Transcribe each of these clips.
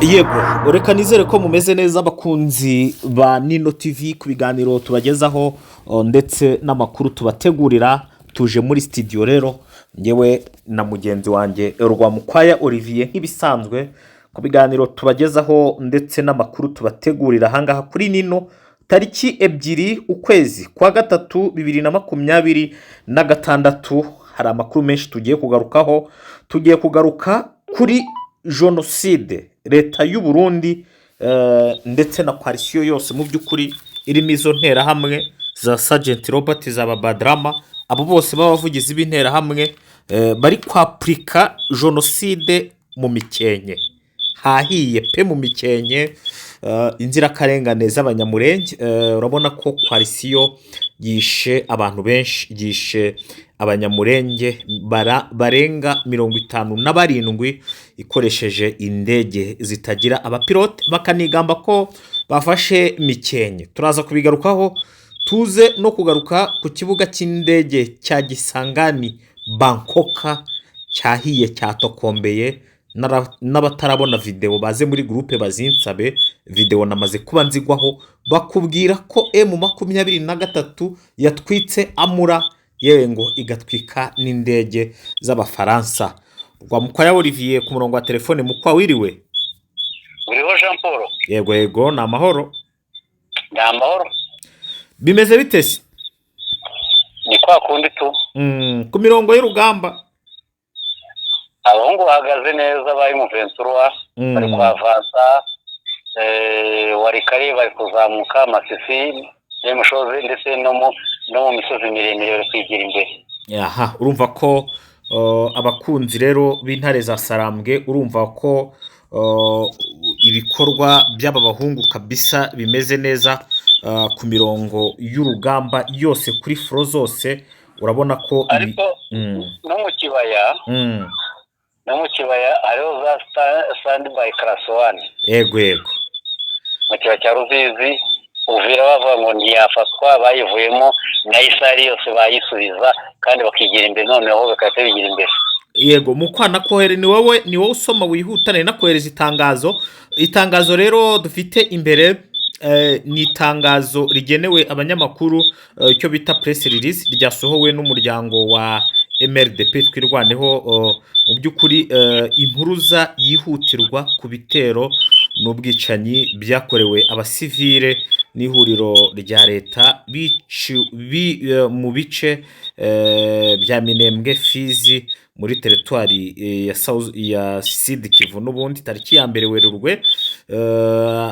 Yego, reka nizere ko mumeze neza abakunzi ba Nino TV ku biganiro tubagezaho ndetse n'amakuru tubategurira. Tuje muri studio rero ngewe na mugenzi wanjye Rwamukwaya Olivier nk'ibisanzwe ku biganiro tubagezaho ndetse n'amakuru tubategurira ahangaha kuri Nino tariki 2 ukwezi kwa gatatu 2026. Hari amakuru menshi tugiye kugarukaho. Tugiye kugaruka kuri jenoside leta y'u Burundi ndetse na coalition yose mu by'ukuri irimo izo nterahamwe za Sergeant Robert Zababadrama, abo bose b'abavugizi b'interahamwe bari kwaplika jenoside mu Mikenke. Hahiye pe mu Mikenke, inzirakarengane z'abanyamurenge. Urabona ko coalition yishe abantu benshi, yishe abanyamurenge barenga 57 ikoresheje indege zitagira abapilote, bakanigamba ko bafashe Mikenke. Turaza kubigarukaho, tuze no kugaruka ku kibuga cy'indege cya Gisangani Bangkok cyahiye cyatokombeye. N'abatarabona video baze muri groupe bazinsabe video namaze kuba nzigwaho, bakubwira ko M23 yatwitse Amura, yewe ngo igatwika n'indege z'abafaransa. Rwamukwaya Olivier ku murongo wa telefone. Mukwa wiriwe? Uriho Jean Paul? Yego na amahoro. Na amahoro. Bimeze bitese? Ni kwa kundi tu. Ku mirongo y'urugamba abahungu bahagaze neza, bari mu Ventura, bari kwavansa, wari kare bari kuzamuka Masisi y'Imushozi ndetse no mu misozi miremire bari kwigira imbere. Aha, urumva ko abakunzi rero b'intare za Sarambwe, urumva ko ibikorwa by'aba bahungu kabisa bimeze neza ku mirongo y'urugamba yose, kuri fro zose. Urabona ko ariko no mu kibaya hariho za standby class 1. Yego mu kibaya cya Ruzizi Uvira bavuga ngo ntiyafatwa, bayivuyemo na Isari yose bayisubiza kandi bakigira imbere, noneho bakahita bigira imbere. Yego, mukwana kohere ni wowe usoma wihutane na kohereza itangazo rero dufite imbere. Ni itangazo rigenewe abanyamakuru, icyo bita press release, ryasohowe n'umuryango wa MRDP twirwaneho. Mu by'ukuri impuruza yihutirwa ku bitero n'ubwicanyi byakorewe abasivile n'ihuriro rya leta mu bice bya Minembwe, Fizi, muri teritwari ya Sud Kivu n'ubundi tariki ya 1 Werurwe.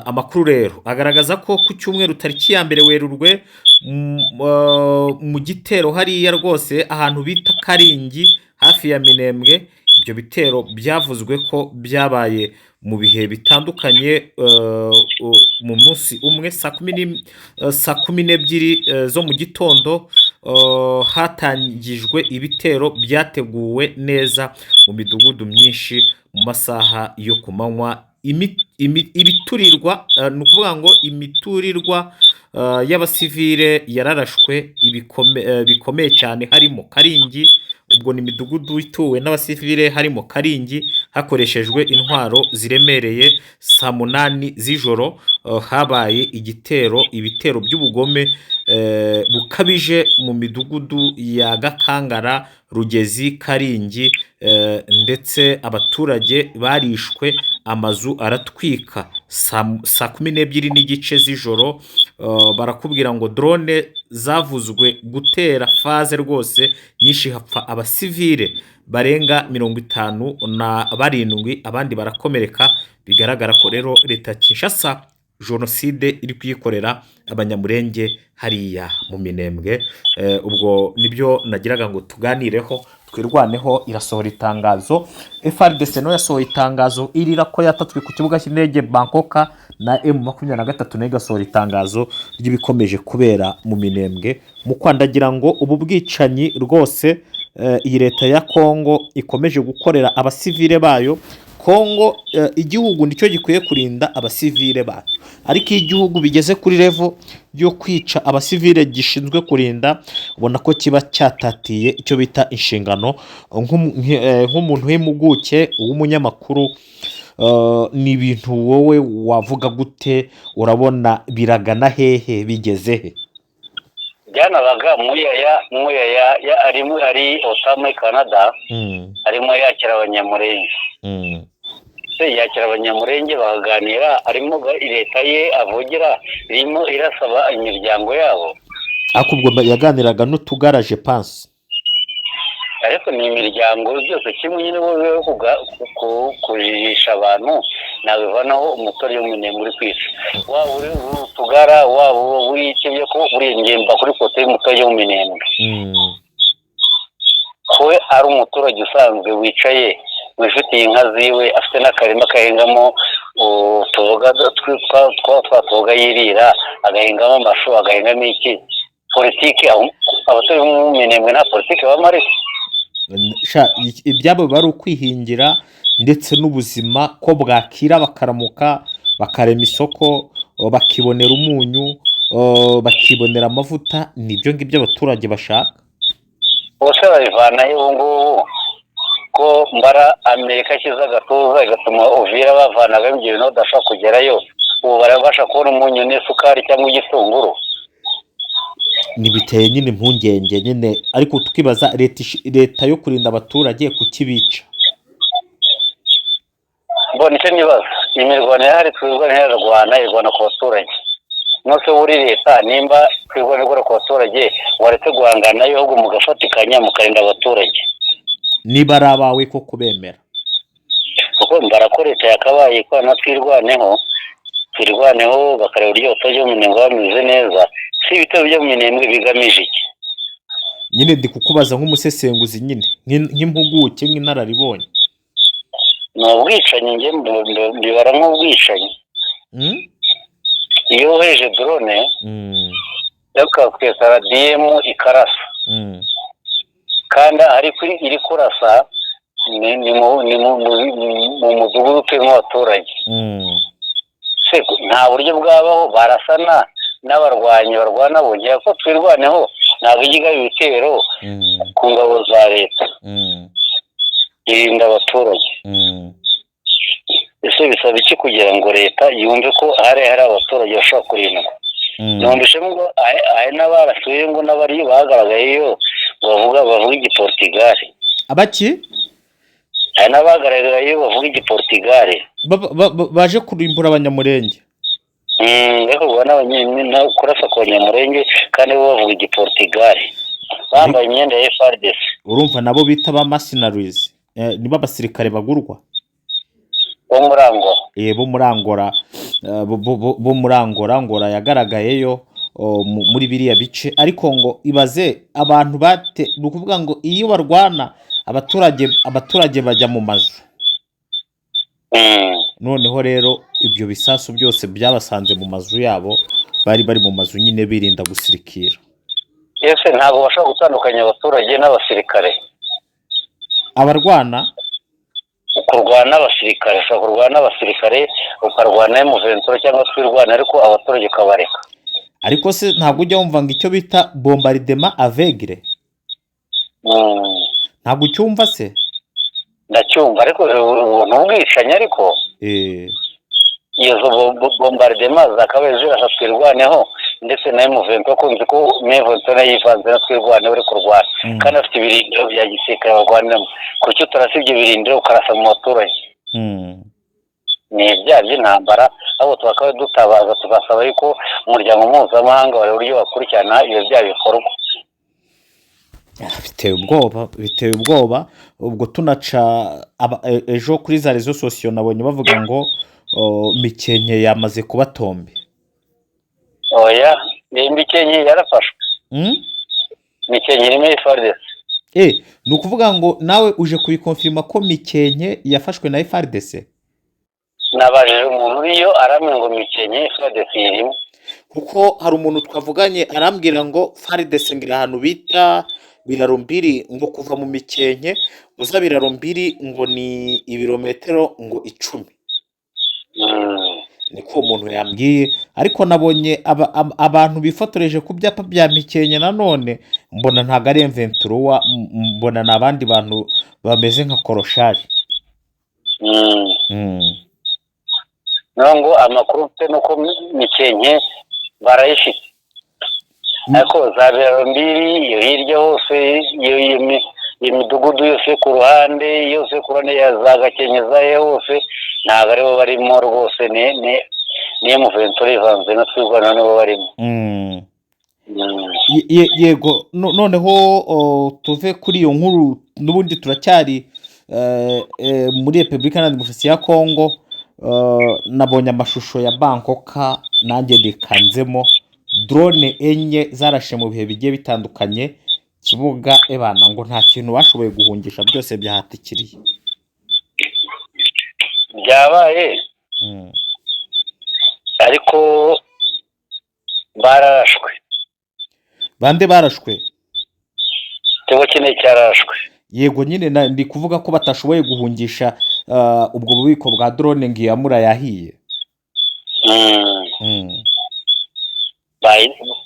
Amakuru rero agaragaza ko ku cyumweru tariki ya 1 Werurwe mu gitero hariya rwose ahantu bita Karingi hafi ya Minembwe. Ibyo bitero byavuzwe ko byabaye mu bihe bitandukanye mu munsi umwe saa 12 zo mu gitondo. Hatangijwe ibitero byateguwe neza mu midugudu myinshi mu masaha yo ku manywa. Ibiturirwa ni ukuvuga ngo imiturirwa y'abasivile yararashwe bikomeye cyane, harimo Karingi. Ubwo ni imidugudu ituwe n'abasivile, harimo Karingi hakoreshejwe intwaro ziremereye. Saa 8 z'ijoro habaye ibitero by'ubugome bukabije mu midugudu ya Gakangara, Rugezi, Karingi, ndetse abaturage barishwe, amazu aratwika. Saa 12 z'ijoro barakubwira ngo drone zavuzwe gutera faze rwose nyinshi, hapfa abasivile barenga 57, abandi barakomereka. Bigaragara ko rero leta Kinshasa jenoside iri kuyikorera abanyamurenge hariya mu Minembwe. Ubwo nibyo nagiraga ngo tuganireho twirwaneho. Irasohora itangazo, FARDC no yasohoye itangazo irira ko yatatwe ku kibuga cy'indege Bangkok, na M23 nayo igasohora itangazo ry'ibikomeje kubera mu Minembwe. Mu kwandagira ngo ubu bwicanyi rwose iyi leta ya Kongo ikomeje gukorera abasivile bayo, kongo igihugu nicyo gikwiye kurinda abasivile bacu, ariko iyo igihugu bigeze kuri revo yo kwica abasivile gishinzwe kurinda, ubona ko kiba cyatatiye icyo bita inshingano. Nk'umuntu w'impuguke w'umunyamakuru, ni ibintu wowe wavuga gute? Urabona biragana hehe, bigeze he? byanabaga muyaya ari Ottawa Canada, arimo yakira abanyamurenge, yakira abanyamurenge bakaganira, arimo leta ye avugira irimo irasaba imiryango yabo, ariko ubwo yaganiraga n'utugaraje pansi, ariko ni imiryango byose kimwe nyine bo kujijisha abantu nabivanaho umutore w'umunembwe uri kwica, waba uri utugara waba wikebye ko urengemba kuri kote y'umutore w'umunembwe, we ari umuturage usanzwe wicaye wifitiye inka ziwe, afite n'akarima kahingamo utuboga twatuboga yirira, agahingamo amashu, agahingamo iki. Politiki abatari b'umunembwe nta politiki bamara. ibyabo bari ukwihingira, ndetse n'ubuzima ko bwakira bakaramuka, bakarema isoko, bakibonera umunyu, bakibonera amavuta. Nibyo ngibyo abaturage bashaka. bose babivanaho ubu ngubu ko mbara Amerika ashyize agatuza igatuma Uvira bavanaga ibyo bintu badashobora kugerayo, ubu barabasha kubona umunyu n'isukari cyangwa igitunguru. Ntibiteye nyine impungenge nyine, ariko tukibaza leta yo kurinda abaturage kuki bica. mbona icyo nibaza, imirwano yahari twirwana irwana ku baturage, nose uri leta nimba twirwana igura ku baturage, waretse guhangana ahubwo mugafatikanya mukarinda abaturage. Niba ari abawe ko kubemera, kuko mbara ko leta yakabaye ko twirwaneho bakareba uburyo abaturage b'umunembwe bameze neza. Si ibitero byo mu minembwe bigamije iki? nyine ndi kukubaza nk'umusesenguzi nyine, nk'impuguke, nk'inararibonye. ni ubwicanyi, njye mbibara nk'ubwicanyi. iyo woheje drone ukakwesa RDM ikarasa, kandi iri kurasa ni mu mudugudu utuyemo abaturage, nta buryo bwabaho barasana n'abarwanyi barwana bongera ko twirwaneho, ntabwo igiga ibitero ku ngabo za leta irinda abaturage. ese bisaba iki kugira ngo leta yumve ko hari abaturage bashobora kurindwa? numvishemo ngo hari n'abarasuye ngo n'abari bagaragayeyo bavuga igiportigari. Abaki? hari n'abagaragayeyo bavuga igiportigari, baje kurimbura abanyamurenge. ariko ubona kurasa ku banyamurenge kandi bo bavuga igiportigari, bambaye imyenda ya FARDC. urumva nabo bita ba mercenaries, niba abasirikare bagurwa bo muri Angola. bo muri Angola, bo muri Angola. Angola yagaragayeyo muri biriya bice, ariko ngo ibaze abantu ni ukuvuga ngo iyo barwana abaturage bajya mu mazu. noneho rero ibyo bisasu byose byabasanze mu mazu yabo, bari mu mazu nyine birinda gusirikira. ese ntabwo bashobora gutandukanya abaturage n'abasirikare? abarwana kurwana n'abasirikare, ushobora kurwana n'abasirikare ukarwana M23 cyangwa twirwana, ariko abaturage ukabareka. ariko se ntabwo ujya wumva ngo icyo bita bombardement aveugle? ntabwo ucyumva se? ndacyumva, ariko ni ubwicanyi. ariko iyo bombardement zakabaye zirasa twirwaneho, ndetse na M23 kunzi ko M23 nayo yivanze na twirwaneho uri kurwana, kandi afite ibirindiro bya gisirikare barwaniramo. kuki utarasa ibyo birindiro ukarasa mu baturage? ni ibyaha by'intambara, aho twakabaye dutabaza tugasaba yuko umuryango mpuzamahanga wari uburyo bakurikirana iyo byaha bikorwa. biteye ubwoba. ubwo tunaca ejo kuri za rezo sosiyo nabonye bavuga ngo Mikenke yamaze kuba tombe. oya, Mikenke yarafashwe. Mikenke irimo FARDC. ni ukuvuga ngo nawe uje kubikonfirma ko Mikenke yafashwe na FARDC? nabajije umuntu uriyo aramwe ngo Mikenke FARDC irimo. kuko hari umuntu twavuganye arambwira ngo faridese ngo iri ahantu bita biraro mbiri, ngo kuva mu mikenke uza biraro mbiri ngo ni ibirometero ngo 10. niko uwo muntu yambwiye, ariko nabonye abantu bifotoreje ku byapa bya mikenke nanone mbona ntabwo ari emventuruwa, mbona ni abandi bantu bameze nka koroshari. naho ngo amakuru mfite nuko mikenke barayifite, ariko za biraro mbiri iyo hirya hose iyo imidugudu yose ku ruhande ya za Gakenke zayo hose ntabwo aribo barimo rwose, niyo muventura ivanze no twirwana nibo barimo. Yego, noneho tuve kuri iyo nkuru, n'ubundi turacyari muri Repubulika Iharanira Demokarasi ya Kongo. Nabonye amashusho ya Bankoka, nanjye ndikanzemo drone enye zarashe mu bihe bigiye bitandukanye kibuga, ebana ngo nta kintu bashoboye guhungisha, byose byahatikiriye. byabaye ariko bararashwe. Bande barashwe? Igitego kimwe cyarashwe. Yego, nyine ndi kuvuga ko batashoboye guhungisha ubwo bubiko bwa drone ngo iyamura yahiye.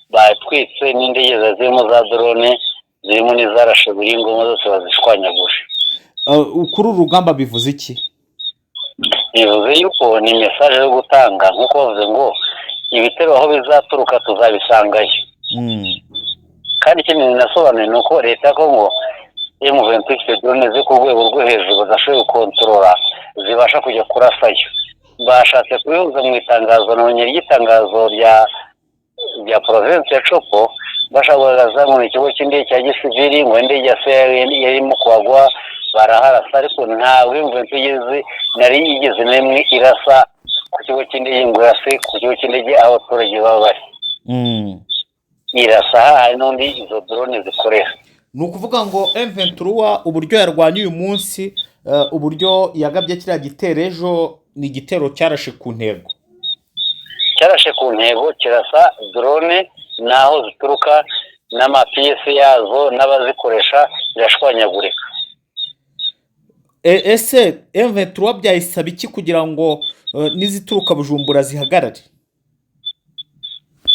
batwitse n'indege zirimo za drone, zirimo n'izarashe buri ngoma zose bazishwanyaguje. Kuri uru rugamba bivuze iki? bivuze yuko ni mesaje yo gutanga, nk'uko bavuze ngo ibitero aho bizaturuka tuzabisangayo. kandi ikindi ninasobanuye ni uko leta ya Kongo M23 drone zo ku rwego rwo hejuru badashoboye gukontorora zibasha kujya kurasayo. Bashatse kubihuza mu itangazo, nabonye ry'itangazo rya province ya Chopo, bashaka kugaragaza ngo ikigo cy'indege cya gisivili ngo indege ya yarimo kuhagwa baraharasa, ariko nta M23 nari igeze n'imwe irasa ku kigo cy'indege ngo yase ku kigo cy'indege aho abaturage baba bari. irasa hari n'undi izo drone zikorera. Ni ukuvuga ngo M23 uburyo yarwanya uyu munsi, uburyo yagabye kiriya gitero ejo, ni igitero cyarashe ku ntego. Cyarashe ku ntego, kirasa drone naho zituruka n'amapiyesi yazo n'abazikoresha birashwanyagurika. Ese M23 byayisaba iki kugira ngo nizituruka Bujumbura zihagarare?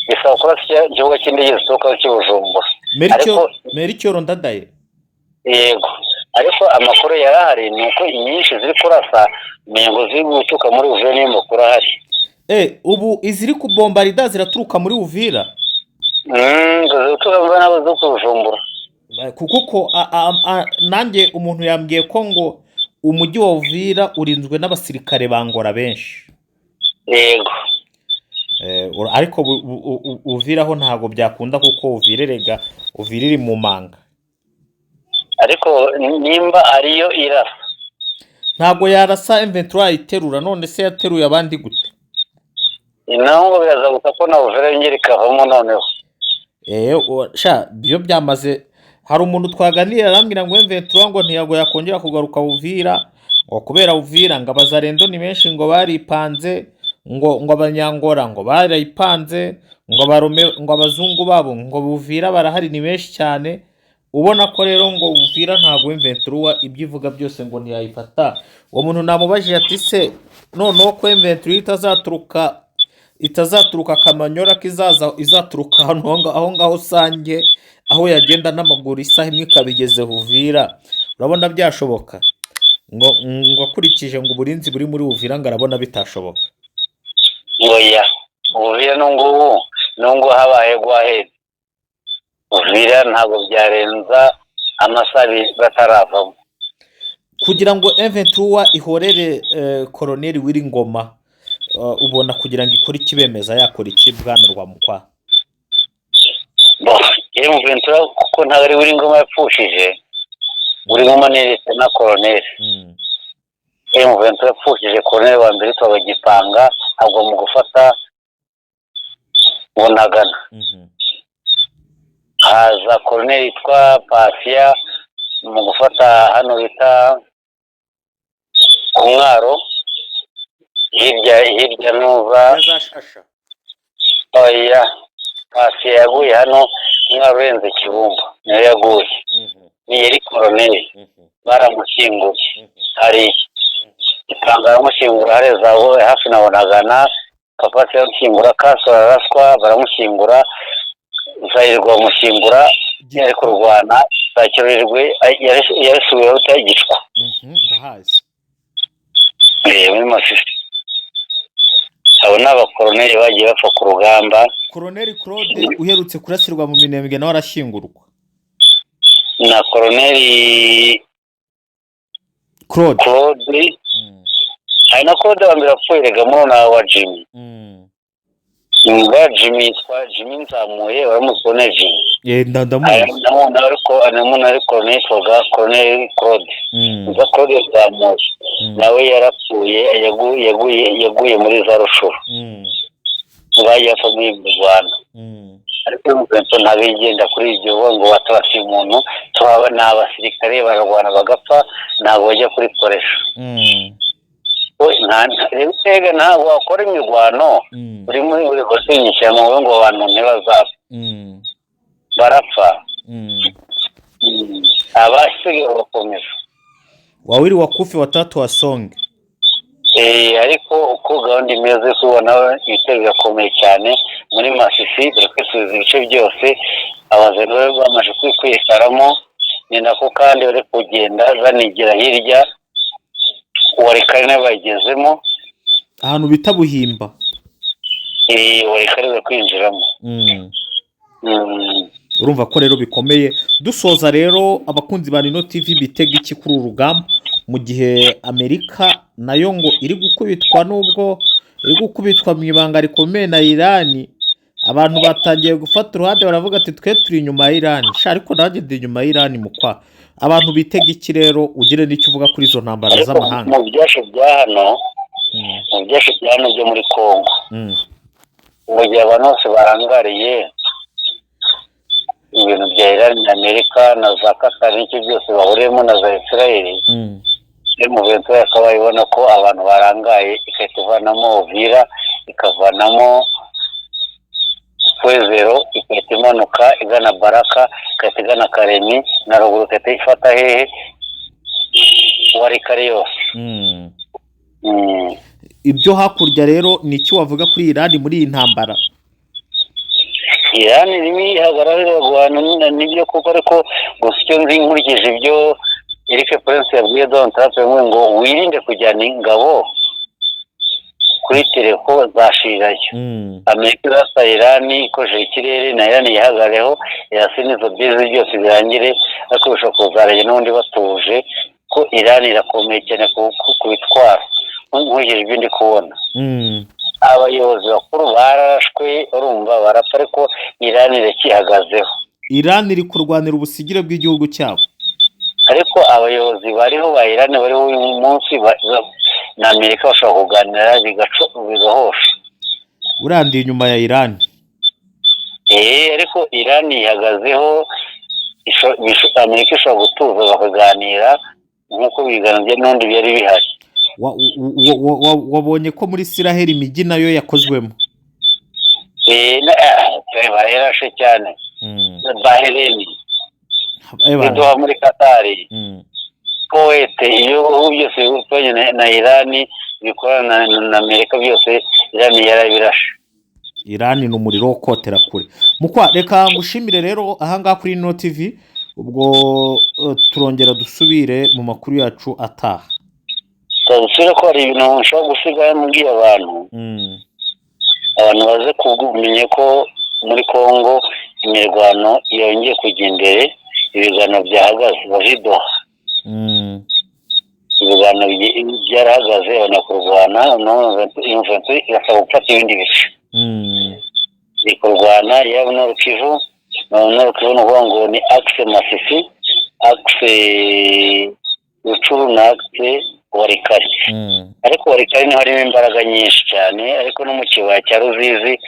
Bisaba kurasa ikibuga cy'indege zituruka cy'Ubujumbura. Mericyo Ndadaye. Yego, ariko amakuru yarahari ni uko inyinshi ziri kurasa mengo ziri guturuka muri Uvira, niyo makuru ahari. Ubu iziri kubombarida ziraturuka muri Uvira? Zituruka nabo zo ku Bujumbura. Kuko nanjye umuntu yambwiye ko ngo umujyi wa Uvira urinzwe n'abasirikare bangora benshi. Yego. Ariko Uvira ho ntago byakunda, kuko Uvira rega Uvira iri mu manga. Ariko nimba ariyo irasa, ntago yarasa M23 iterura, none se yateruye abandi gute? Naho biraza gusa ko na Uvira ngiri kavamo noneho. Byo byamaze. Hari umuntu twaganira arambwira ngo M23 ngo ntiyago yakongera kugaruka Uvira, ngo kubera Uvira ngo abazarendo ni benshi, ngo baripanze, ngo abanyangora ngo barayipanze, ngo abazungu babo ngo Uvira barahari ni benshi cyane. Ubona ko rero ngo Uvira ntago M23 ibyo ivuga byose ngo ntiyayifata. Uwo muntu namubajije ati se noneho ko M23 itazaturuka Kamanyora, kizaza izaturuka aho ngaho Sange, aho yagenda n'amaguru isaha imwe ikabigeze Uvira, urabona byashoboka? ngo akurikije ngo uburinzi buri muri Uvira ngo arabona bitashoboka. Oya, Uvira nungu habaye gwahera. Uvira ntabwo byarenza amasabi bataravamo. Kugira ngo M23 ihorere Colonel Wiringoma, ubona kugira ngo ikore ikibemeza yakora iki bwana Rwamukwa? M23 kuko ntabwo ari Wiringoma yapfushije, Wiringoma ni leta na Colonel. M23 yapfushije Colonel wa mbere twabagipanga, ntabwo mu gufata Bunagana. Haza Colonel yitwa Pasia mu gufata hano bita Kumwaro, hirya nuva oya pasi yaguye hano mwarenze Kibumba niyo yaguye ni yari koroneri baramushyinguye hari itanga bamushyingura hareza aho hafi na Bunagana kapasi yamushyingura Kasora araswa baramushyingura Zayirwa bamushyingura yari kurwana Zakirirwe yarasubiyeho utagicwa ndahazi muri Masisi abo ni abakoroneri bagiye bapfa ku rugamba. Koroneri Claude uherutse kurasirwa mu Minembwe nawe arashyingurwa na koroneri Claude hari na Claude wa mbere apfuye rega murona wa Jimmy Jimmy yitwa Jimmy Nzamuye waramusone Jimmy ndamuzi namuna ariko nitwaga koroneri Claude Claude Nzamuye nawe yarapfuye yaguye muri za Rushuru bagiye apfa muri Rwanda ariko n'umuntu ntabigenda kuri ibyo ngo watabasiye umuntu ni abasirikare bararwana bagapfa ntabwo bajya kuri koresha rero ntabwo wakora imirwano uri muri gusinyisha mu ngo abantu ntibazapfa barapfa abasigaye bakomeza wawili wakufi watatu wasonge ariko uko gahunda imeze kubona ibitero birakomeye cyane muri Masisi dore kwisubiza ibice byose abazero bamaze kwikaramo ni nako kandi bari kugenda banigira hirya warikane bagezemo ahantu bita Buhimba warikane kwinjiramo urumva ko rero bikomeye dusoza rero abakunzi ba Rino TV bitega iki kuri urugamba mu gihe Amerika nayo ngo iri gukubitwa nubwo iri gukubitwa mu ibanga rikomeye na Iran abantu batangiye gufata uruhande baravuga ati twe turi inyuma ya Iran ariko nanjye ndi inyuma ya Iran mukwa abantu bitega iki rero ugire n'icyo uvuga kuri izo ntambara z'amahanga mu byasho bya hano byo muri Kongo mu gihe abantu bose barangariye ibintu bya Iran na Amerika na za Qatar n'icyo byose bahuriyemo na za Israel mu bintu yakaba ibona ko abantu barangaye ikahita ivanamo Uvira ikavanamo Kwezero ikahita imanuka igana Baraka ikahita igana Karemi na ruguru ikahita ifata hehe Warikare yose ibyo hakurya rero ni iki wavuga kuri Iran muri iyi ntambara Iran irimo ihagararira guhana n'ibyo kuko ariko gusa icyo nzi nkurikije ibyo Eric Prince yabwiye Donald Trump ngo wirinde kujyana ingabo kuri telefo zashirayo Amerika irasa Iran ikojeje ikirere na Iran yihagareho irasinizo byiza byose birangire ariko bishobora kuzarege n'undi batuje ko Iran irakomeye cyane kubitwara nkurikije ibyo ndi kubona abayobozi bakuru barashwe urumva barapfa ariko Iran irakihagazeho Iran iri kurwanira ubusigire bw'igihugu cyabo ariko abayobozi bariho ba Iran bariho uyu munsi na Amerika bashobora kuganira bigahosha urandiye inyuma ya Iran ariko Iran ihagazeho Amerika ishobora gutuza bakaganira nk'uko biganira n'undi byari bihari wabonye ko muri Israel imijyi nayo yakozwemo barayarashe cyane Bahrain Doha muri Qatar Kuwait iyo byose bitanye na Iran bikorana na Amerika byose Iran yarabirashe Iran ni umuriro wo kotera kure mukwa reka ngushimire rero ahangaha kuri Rino TV ubwo turongera dusubire mu makuru yacu ataha tuzira ko ari ibintu nshobora gusigaye mbwiye abantu baze kumenya ko muri Kongo imirwano yongeye kujya imbere ibiganiro byahagaze bajidoha ibiganiro byarahagaze banakurwana inventory irasaba gufata ibindi bice bikurwana yaba n'urukivu n'uvuga ngo ni axe Masisi axe Rucuru na axe Warikare ariko Warikare niho harimo imbaraga nyinshi cyane ariko no mu kibaya cya Ruzizi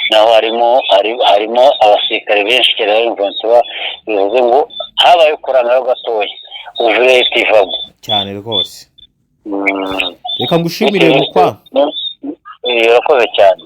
naho harimo abasirikare benshi cyane b'inventory bivuze ngo habaye kurangara gatoya uvure tivamo cyane rwose reka ngushimire mukwa urakoze cyane